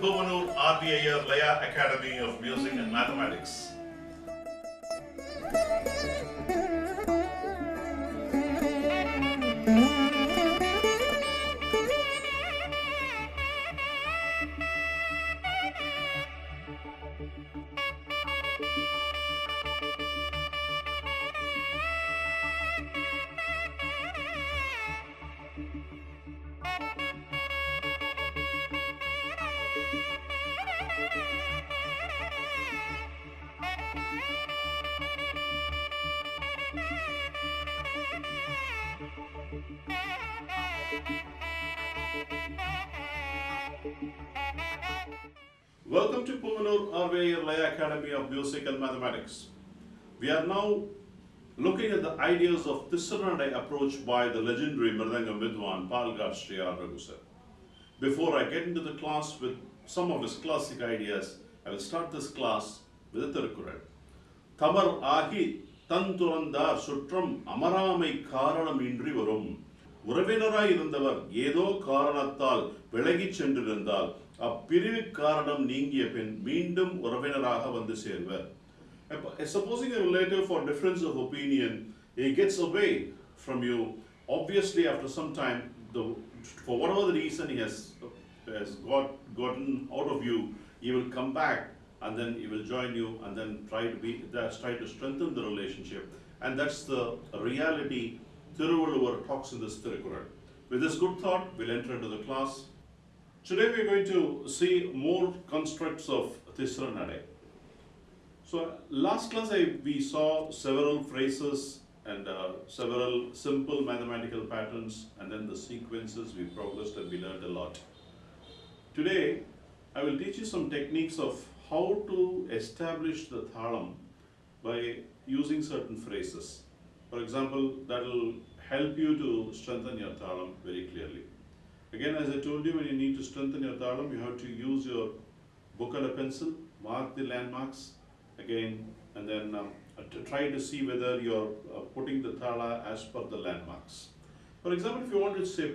Puvanur RVIR Laya Academy of Music and Mathematics. Welcome to Puvanur RVIR Laya Academy of Music and Mathematics. We are now looking at the ideas of Tisranade approach by the legendary Mridangam Vidwan Palaghat Sri Raghu sir. Before I get into the class with some of his classic ideas, I will start this class with a Tirukkural. Tamar Ahi Tanturandar Sutram Amaramai Karanam Indri Varum. உறவினராய் இருந்தவர் ஏதோ காரணத்தால் விலகிச் சென்றிருந்தால் அப்பிரிவு காரணம் நீங்கிய பின் மீண்டும் உறவினராக வந்து server. Supposing a relative for difference of opinion, he gets away from you, obviously after some time, for whatever the reason he has gotten out of you, he will come back and then he will join you and then try to strengthen the relationship. And that's the reality Thiruvalluvar talks in this Tirukkural. With this good thought, we'll enter into the class. Today we are going to see more constructs of Tisranade. So last class we saw several phrases and several simple mathematical patterns, and then the sequences. We progressed and we learned a lot. Today I will teach you some techniques of how to establish the thalam by using certain phrases. For example, that will help you to strengthen your thalam very clearly. Again, as I told you, when you need to strengthen your thalam, you have to use your book and a pencil, mark the landmarks again, and then try to see whether you're putting the thala as per the landmarks. For example, if you want to say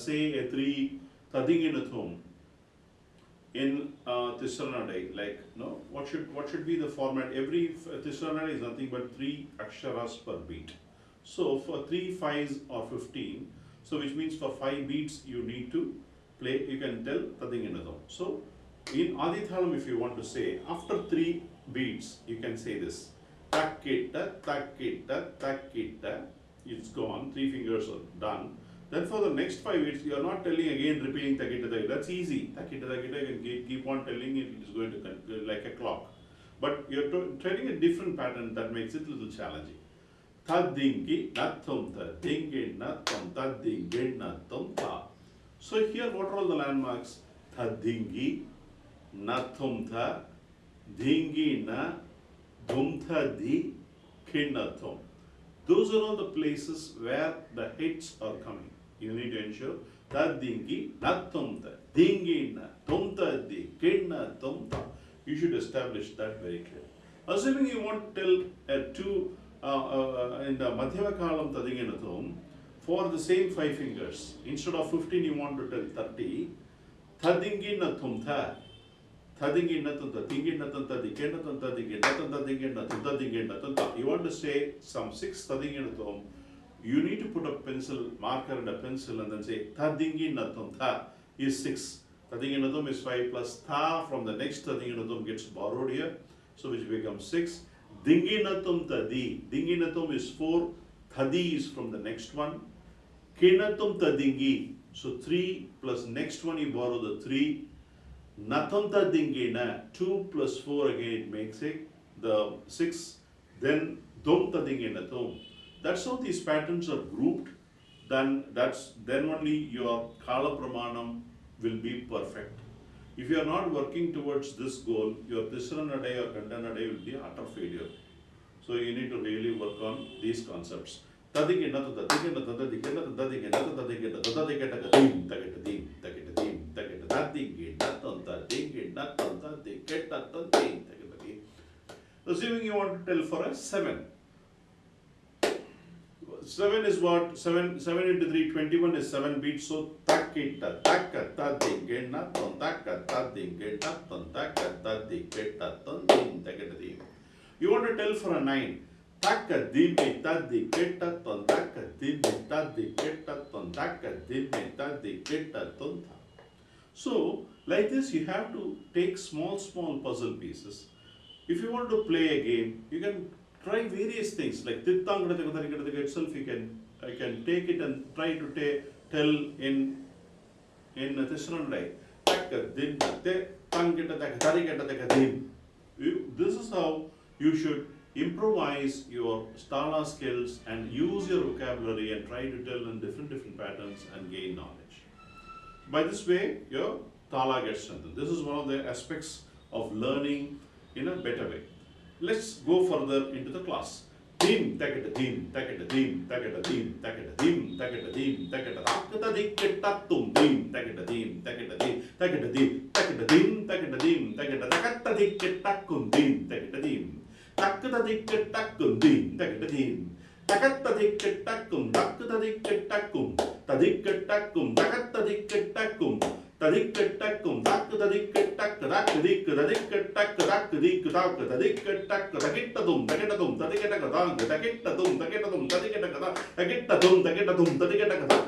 say a 3 Tadinginathum in Tisranade, like what should be the format? Every Tisranade is nothing but 3 aksharas per beat. So for 3 5s or 15, so which means for 5 beats you need to play, you can tell Tadinginathum. So in Adithalam, if you want to say, after 3 beats you can say this Takkita, Takkita, Takkita, it's gone, 3 fingers are done. Then for the next 5 beats, you are not telling again, repeating Takkita, Takkita. That's easy. Takkita, Takkita, you can keep on telling it, it is going to like a clock. But you are trying a different pattern that makes it a little challenging. Tadingi, nathum, tadingi, nathum, tadingi, nathum, ta. So here, what are all the landmarks? Tadingi, nathum, ta, dingi, na, dumtha, di, kinathum. Those are all the places where the hits are coming. You need to ensure that dingi, nathumta, dingi, na, tumta, di, kidna, tumta. You should establish that very clearly. Assuming you want to tell in the Madhyama Kalam Tadinginathum, for the same 5 fingers, instead of 15 you want to tell 30, Tadingi nathumta, Tadingi nathumta, Dingi nathumta, Dikinathumta, Dikinathumta, Dikinathumta, Dikinathumta. You want to say some 6 Tadinginathum, you need to put a pencil, marker and a pencil and then say Tadingi nathumta is 6. Tadinginathum is 5 plus Tha from the next Tadinginathum gets borrowed here, so which becomes 6. Dinginathum Tadi, Dinginathum is 4, Thadi is from the next one. Kinathum Tadingi, so 3 plus next one you borrow the 3. Nathum Tadingina, 2 plus 4 again makes it the 6. Then Dum Tadinginathum. That's how these patterns are grouped. Then only your Kala Pramanam will be perfect. If you are not working towards this goal, your Tisranade or Kandanade will be utter failure. So you need to really work on these concepts. Assuming you want to tell for a 7. 7 is what? 7 into 3, 21 is 7 beats. So takita, takata, dingena, ton, takata, dingena, ton, takata, dingeta, ton, din, takata, din. You want to tell for a 9. Taka, dimita, dingeta, ton, taka, dimita, dingeta, ton, taka, dimita, dingeta, ton. So, like this, you have to take small puzzle pieces. If you want to play a game, you can try various things like itself. I can take it and try to tell in Tisranday. This is how you should improvise your stala skills and use your vocabulary and try to tell in different patterns and gain knowledge. By this way, your tala gets strengthened. This is one of the aspects of learning in a better way. Let's go further into the class. Theme, takata theme, takata theme, takata theme, takata theme, takata theme, takata takata dikata tum theme, takata theme, takata theme, takata theme, takata theme, takata theme, takata takata dikata kum theme, takata theme, takata dikata kum theme, takata theme, takata dikata kum, takata dikata kum, tadikata kum, takata dikata kum. Tadikatakum, takatadikatak, tadadik, tadikatak, tadadik, tadikatak, tadikitatum, takitatum, tadikatakatang, takitatum, takitatum, tadikatakatang, takitatum, takitatum, tadikatakatang.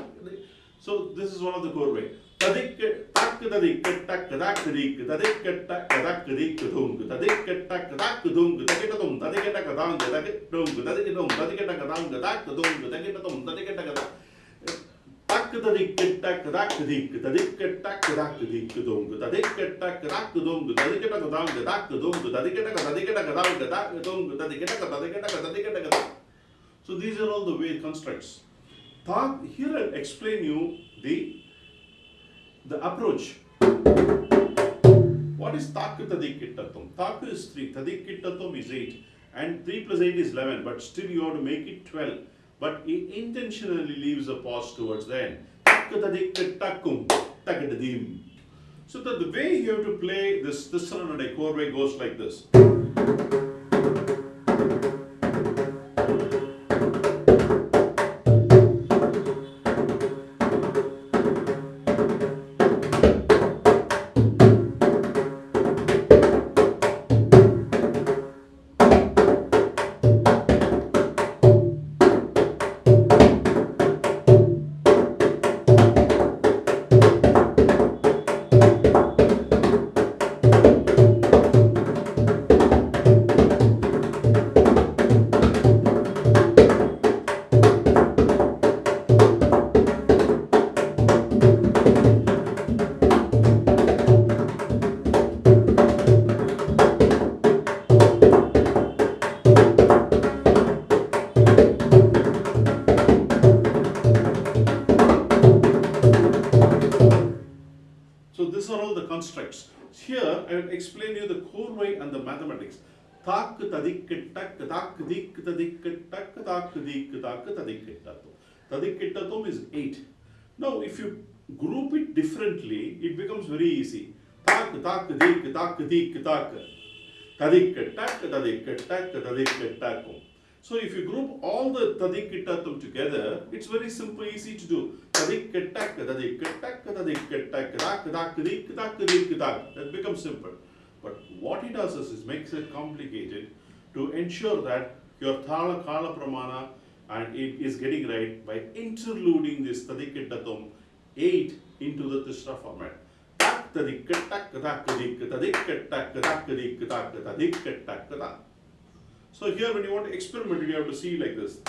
So this is one of the core way. Tadik, takatadikatak, tadadik, tadikatak, tadikatum, tadikatak, tadakum, takitatum, tadikatakatang, tadikitum, tadikitum, tadikatakatang, tadakum, takitatum, tadikatakatang. Takatadik, tadadik, tadikatak, tadadik, dum, tadikatak, tadakudum, tadikatakatang, tadakudum, tadikatakatang, tadakudum, tadikatakatang. So these are all the way constructs. Here I'll explain you the approach. What is takatadikitatum? Tak is 3, tadikitatum is 8, and 3 plus 8 is 11, but still you have to make it 12. But he intentionally leaves a pause towards the end. So the way you have to play this Tisranade core way goes like this. Constructs. Here I will explain you the core way and the mathematics. Tak tadik tak tak dik tadik tak tak dik tak tadik tadikitatum is 8. Now if you group it differently, it becomes very easy. Tak tak dik tak dik tak tadik tak tadik tak tadik takum. So if you group all the tadikitatum together, it's very simple, easy to do. That becomes simple. But what he does is makes it complicated to ensure that your thala kala pramana and it is getting right by interluding this tadikitatum 8 into the Tisra format. So here when you want to experiment, you have to see like this.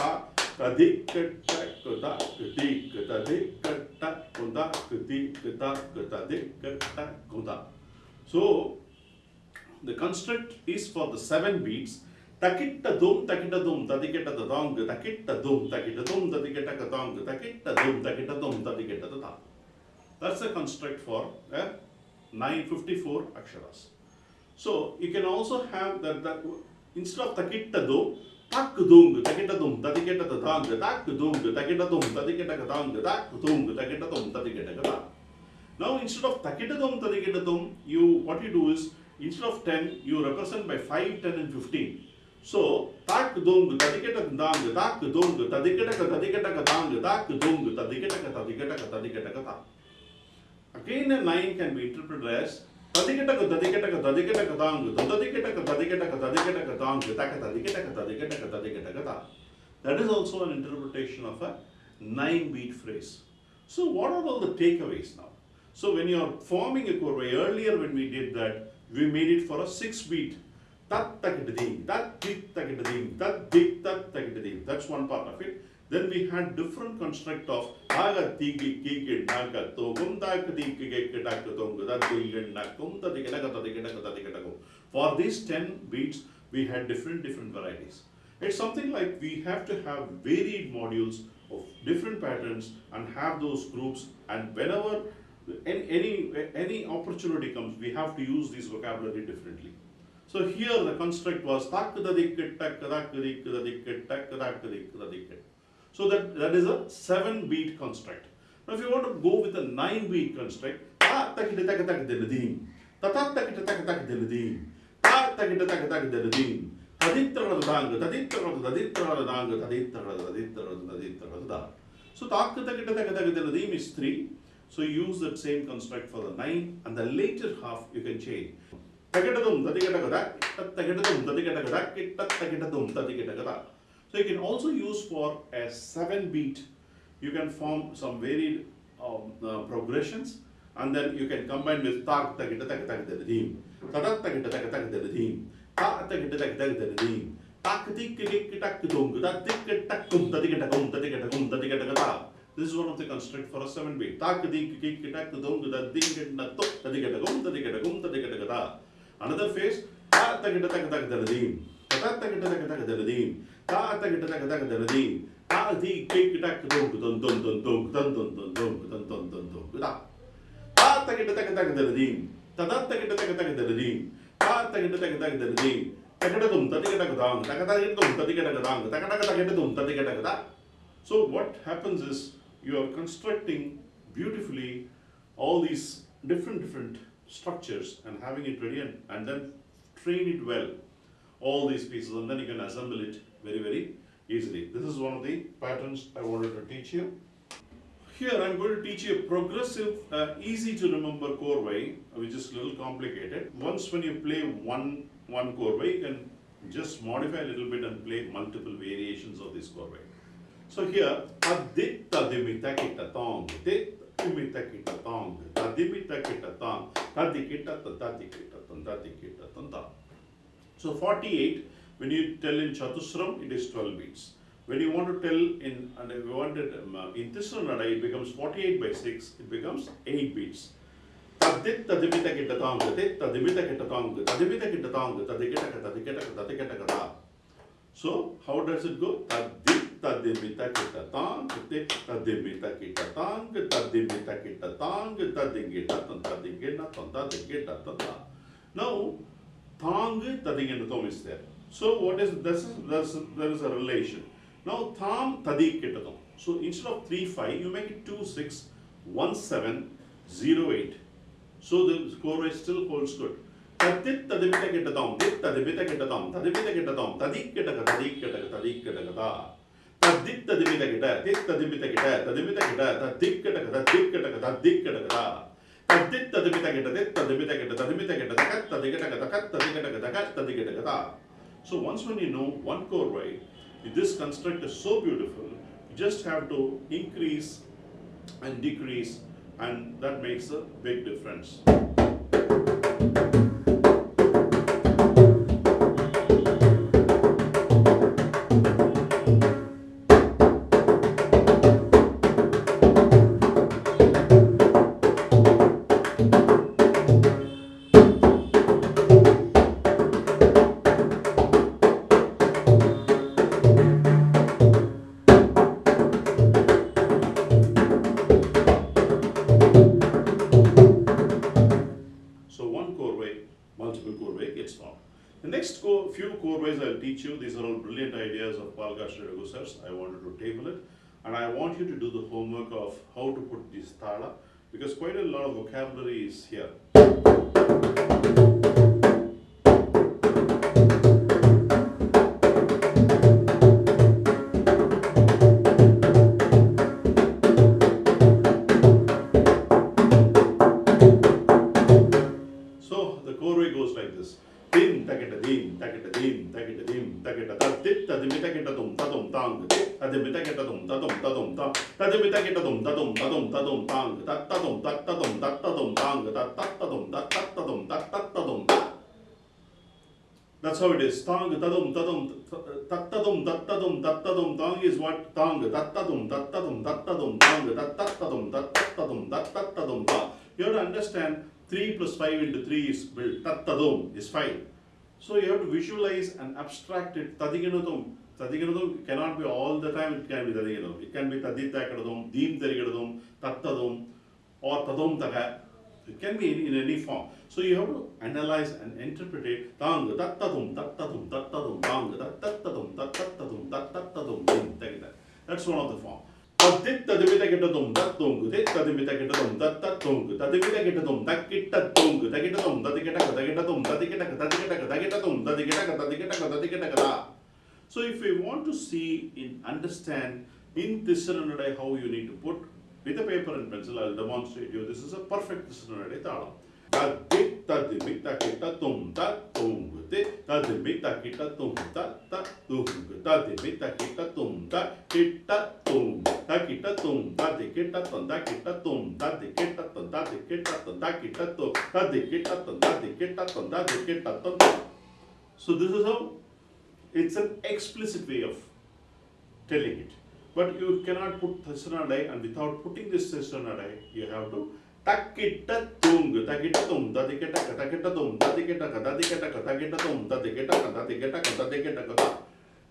So the construct is for the 7 beats. Takittadum, takittadum, tadiketadadong, takittadum, takittadum, tadiketakadong, takittadum, takittadum, tadiketatadam. That's the construct for 954 aksharas. So you can also have that instead of takittadum, takudung, takitadum, tadiketatadong, takudung, takitadum, tadiketakadong, takudung, takitadum, tadiketakadong. Now instead of takitadum, tadiketatadum, what you do is instead of 10, you represent by 5, 10 and 15. So, tak dung tadiketa dang tak dung tadiketa dang tak dung tadiketa ta. Again, a 9 can be interpreted as tadiketa dang tadiketa dang. That is also an interpretation of a 9-beat phrase. So, what are all the takeaways now? So, when you are forming a chorway, earlier when we did that, we made it for a 6-beat. Tat takitadim, tat dik takitadim, tat dik tat takitadim. That's one part of it. Then we had different construct of aga tigi kiki naga togum tak tiki takatung that tigi nakum tadikaka tadikaka tadikaka. For these 10 beats, we had different varieties. It's something like we have to have varied modules of different patterns and have those groups, and whenever any opportunity comes, we have to use this vocabulary differently. So here the construct was tak tadik tak tadik tadik tak tadik tadik. So that is a 7-beat construct. Now if you want to go with a 9-beat construct, ta tak tak tak deladim, ta tak tak tak tak deladim, ta tak tak tak deladim. So tak is 3. So use that same construct for the 9, and the later half you can change. So you can also use for a 7-beat. You can form some varied progressions, and then you can combine with tak takita takitadim, tadat takita takitadim, ta takita takitadim, tak tik tik tak tung, that tik tak tum tadikatagum tadikatagum tadikatagata. This is one of the construct for a 7-beat. Tak tik tik tak tung, that dik na tuk tadikatagum tadikatagum tadikatagata. Another phase, ta takita takitadim, tadat takita takitadim, ta takita takitadim, ta tik tik tak tung dun dun dun dun dun dun dun dun dun dun dun dun. Ta takita takitadim, tadat takita takitadim, ta takita takitadim. So what happens is you are constructing beautifully all these different structures and having it ready, and then train it well, all these pieces, and then you can assemble it very easily. This is one of the patterns I wanted to teach you. Here I am going to teach you a progressive, easy to remember chorway, which is a little complicated. Once when you play one chorway, you can just modify a little bit and play multiple variations of this chorway. So here, adit tadimita kita tong, dit tadimita kita tong, tadimita kita tong, tadikita tadikita tadikita tanta. So 48, when you tell in Chatusram, it is 12 beats. When you want to tell in, and if you want it in Tisranada, it becomes 48 by 6, it becomes 8 beats. Tadit tadimita kita tong, tadit tadimita kita tong, tadimita kita tong, tadikita tadikita tadikita kata. So how does it go? Tadit tadimita kita tong, tadit tadimita kita tong, tadimita kita tong, tadikita tadikita tadikita tata. Now, tong tadikita tom is there. So what is this? There is a relation. Now tham tadik kitatam. So instead of 3-5, you make it 2-6, 1-7, 0-8. So the chorus still holds good. Tadit tadimita kitatam, dit tadimita kitatam, tadimita kitatam, tadik kitaka tadik kitaka tadik kitaka. Tadit tadimita kita, dit tadimita kita, tadimita kita, tadik kitaka tadik kitaka tadik kitaka. Tadit tadimita kita, dit tadimita kita, tadimita kita, takat tadik kitaka takat tadik kitaka takat tadik kitaka. So once when you know one chorway, this construct is so beautiful, you just have to increase and decrease, and that makes a big difference. The next few chorways I'll teach you. These are all brilliant ideas of Palaghat Raghu sirs. I wanted to table it, and I want you to do the homework of how to put this thala, because quite a lot of vocabulary is here. tadimita kitadum tadum tadum tadum tang tattadum tattadum tattadum tang tattadum tattadum tattadum. That's how it is. Tang tadum tadum tattadum tattadum tattadum tang is what? Tang tattadum tattadum tattadum tang tattadum tattadum tattadum tang. You have to understand 3 plus 5 into 3 is built. Tattadum is 5. So you have to visualize and abstract it. Tadiginadum. Tadiginadum cannot be all the time, it can be tadiginadum. It can be taditakadum, deem tadiginadum, tattadum, or tadum taka. It can be in any form. So you have to analyze and interpret it. Tang tattadum tattadum tattadum tang tattadum tattadum tattadum deem. That's one of the forms. Tadit tadimita kitadum tattung, tit tadimita kitadum tattung, tadimita kitadum takitattung, takitatum, tadikitaka, takitatum, tadikitaka, tadikitaka, takitatum, tadikitaka, tadikitaka, tadikitaka. So if we want to see and understand in Tisranadai how you need to put with a paper and pencil, I will demonstrate you. This is a perfect Tisranadai talam. Tadit tadimita kitatum tattung, tit tadimita kitatum tattung, tadimita kitatum takitatum, takitatum, tadikitatum, takitatum, tadikitatum, tadikitatum, takitatum, tadikitatum, tadikitatum, tadikitatum. So this is how it's an explicit way of telling it. But you cannot put Tisranadai, and without putting this Tisranadai, you have to takitatung, takitatum, tadikitaka, takitatum, tadikitaka, tadikitaka, takitatum, tadikitaka, tadikitaka, tadikitaka.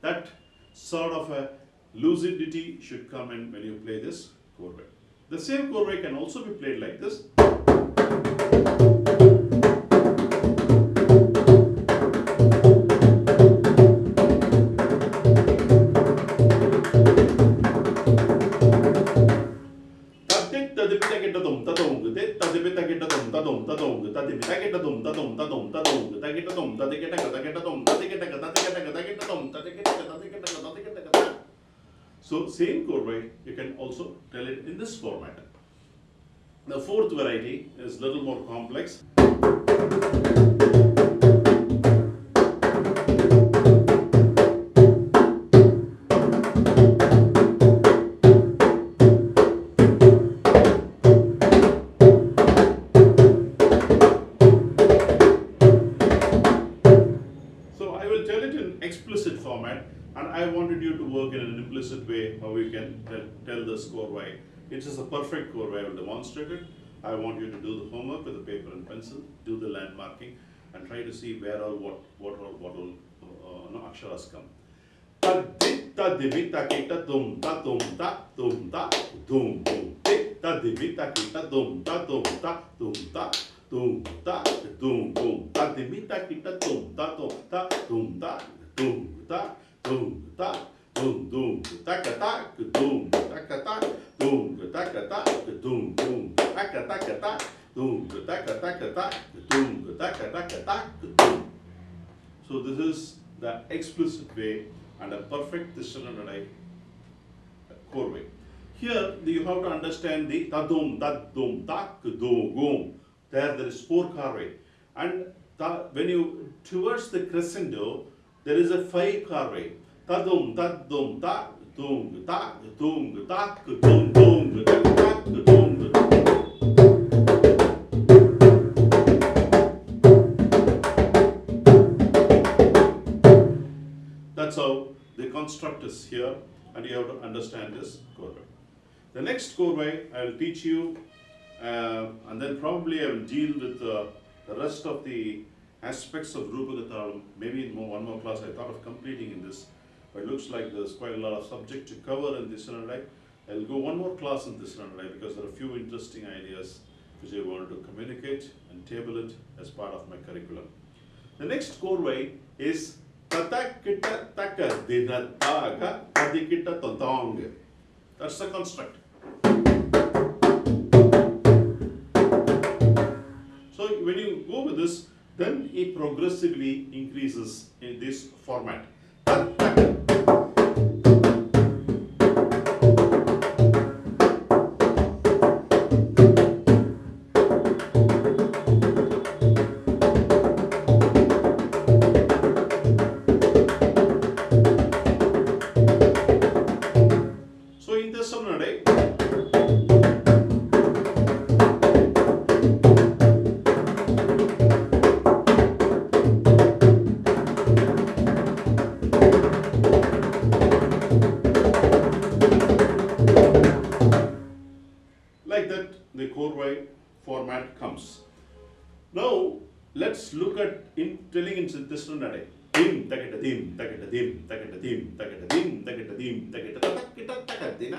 That sort of a lucidity should come in when you play this chorway. The same chorway can also be played like this. So same chorway, you can also tell it in this format. The fourth variety is a little more complex. Explicit format, and I wanted you to work in an implicit way how you can tell the chorway. It is a perfect chorway. I will demonstrate it. I want you to do the homework with a paper and pencil, do the landmarking, and try to see where or what all aksharas come. Tadit tadimita kita dum ta dum ta dum ta dum dum. Tit tadimita kita dum ta dum ta dum ta dum ta dum dum. Tadimita kita dum ta dum ta dum ta. Dum ta dum ta dum dum takata dum takata dum takata dum dum takata dum takata dum takata dum. So this is the explicit way and a perfect Tisranadai chorway. Here you have to understand the tadum tadum tak dum. There is 4 chorway, and when you towards the crescendo, there is a 5 chorway. Tadum tadum ta dum ta dum ta dum dum ta dum. That's how the construct is here, and you have to understand this chorway. The next chorway I will teach you, and then probably I will deal with the rest of the aspects of Rupagatalam. Maybe in one more class. I thought of completing in this, but it looks like there's quite a lot of subject to cover in Tisranadai. I'll go one more class in Tisranadai because there are a few interesting ideas which I wanted to communicate and table it as part of my curriculum. The next chorway is Tatakita taka dinataga tadikita totong. That's the construct. So when you go with this, then it progressively increases in this format. So in this Tisranadai, like that the Korvai format comes. Now let's look at in telling in Tisranade. Dim, takata dim, takata dim, takata dim, takata dim, takata dim, takata takata dina,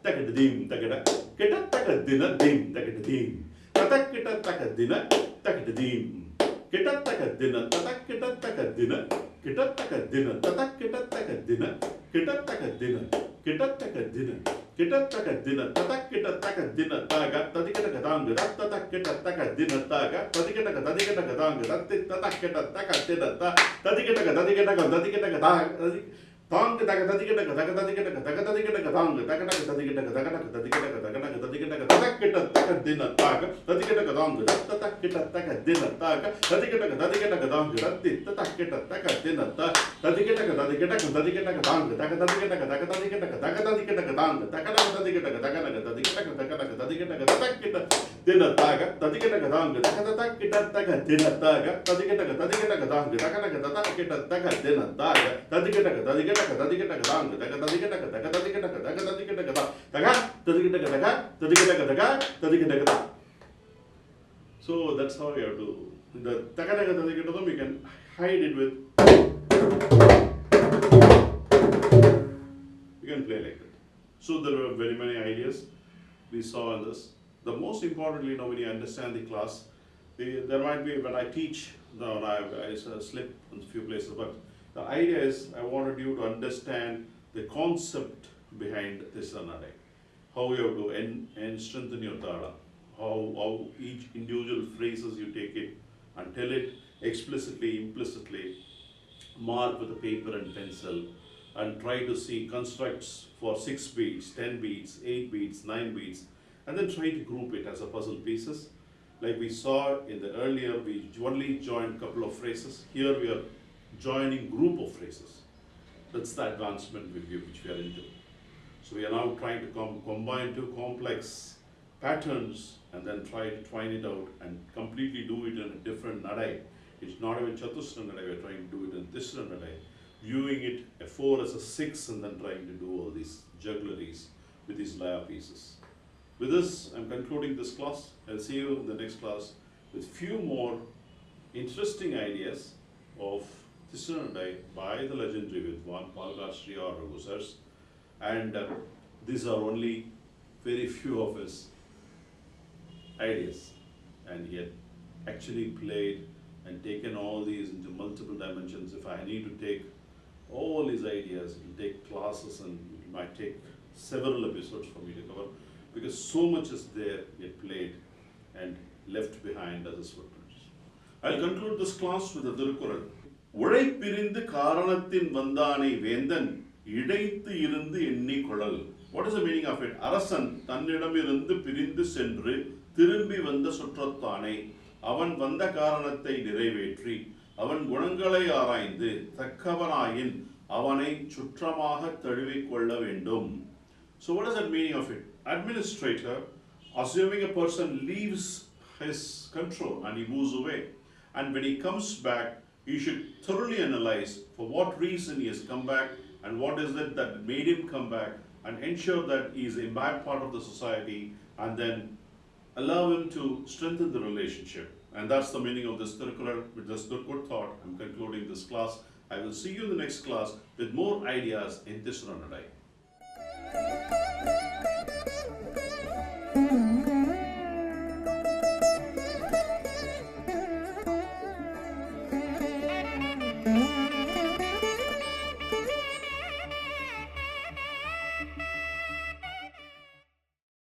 takata dim, takata kita takadina dim, takata dim, tatak kita takadina, takata dim, kita takadina, tatak kita takadina, kita takadina, tatak kita takadina, kita takadina, kita takadina. Kita takadina, tatak kita takadina taga, tadikata kadanga, tatak kita takadina taga, tadikata kadanga, tatak kita takadina ta, tadikata kadanga, tang kita tadikata kadanga, takata tatak kita takadina taga, tadikata kadanga, tatak kita takadina taga, tadikata kadanga, tatak kita takadina ta, tadikata kadanga, so that's how you have to. The we can hide it with. You can play like that. So there were very many ideas we saw in this. The most importantly, now when you understand the class, there might be when I teach. Now I slip in a few places, but the idea is I wanted you to understand the concept behind this anade. How you have to and strengthen your tada. How each individual phrases you take it and tell it explicitly, implicitly, mark with a paper and pencil, and try to see constructs for 6 beats, 10 beats, 8 beats, 9 beats, and then try to group it as a puzzle pieces. Like we saw in the earlier, we only joined a couple of phrases. Here we are joining group of phrases. That's the advancement which we are into. So we are now trying to combine two complex patterns and then try to twine it out and completely do it in a different nadai. It's not even Chatusra nadai, we're trying to do it in Tisra nadai. Viewing it a 4 as a 6 and then trying to do all these juggleries with these laya pieces. With this, I'm concluding this class. I'll see you in the next class with few more interesting ideas of Tisranadai by the legendary Vidwan, Palaghat or Raghu. And these are only very few of his ideas. And he had actually played and taken all these into multiple dimensions. If I need to take all his ideas, it will take classes and it might take several episodes for me to cover, because so much is there yet played and left behind as his footprints. I'll conclude this class with a Tirukural. உழைப்பிரிந்து காரணத்தின் வந்தானை வேந்தன் இடைத்து இருந்து எண்ணி கொளல். What is the meaning of it? அரசன் தன்னிடமிருந்து பிரிந்து சென்று திரும்பி வந்த சுற்றத்தானை அவன் வந்த காரணத்தை நிறைவேற்றி அவன் குணங்களை ஆராய்ந்து தக்கவனாயின் அவனை சுற்றமாக தழுவிக் கொள்ள வேண்டும். So what is the meaning of it? Administrator, assuming a person leaves his control and he moves away, and when he comes back, he should thoroughly analyze for what reason he has come back and what is it that made him come back, and ensure that he is a bad part of the society, and then allow him to strengthen the relationship. And that's the meaning of this circular. With this good thought, I'm concluding this class. I will see you in the next class with more ideas in this Ranadai.